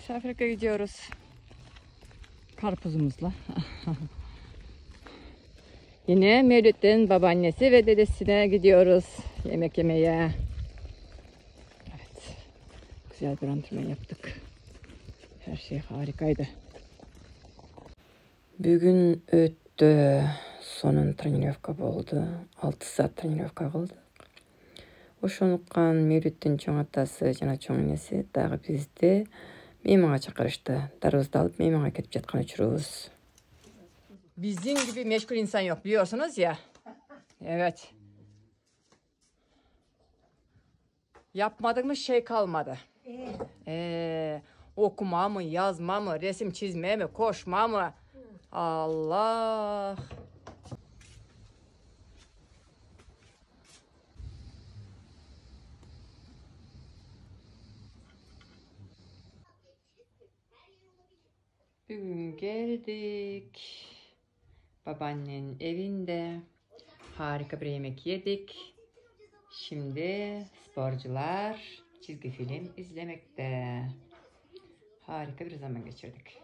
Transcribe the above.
Şafir'e gidiyoruz. Karpuzumuzla. Yine Mevlüt'ün babaannesi ve dedesine gidiyoruz yemek yemeye. Evet. Güzel bir antrenman yaptık. Her şey harikaydı. Bugün öttü. Sonun trenirovka oldu. 6 saat trenirovka kıldık. Oşonukkan Mevlüt'ün çoğun atası, jana çoğun enesi dağı bizdi. Meymağa çakırıştı. Darızda alıp meymağa ketip jatkan uçuruz. Bizim gibi meşgul insan yok biliyorsunuz ya. Evet. Yapmadığımız şey kalmadı. Okuma mı, yazma mı, resim çizme mi, koşma mı? Allah. Bugün geldik. Babaannenin evinde. Harika bir yemek yedik. Şimdi sporcular çizgi film izlemekte. Harika bir zaman geçirdik.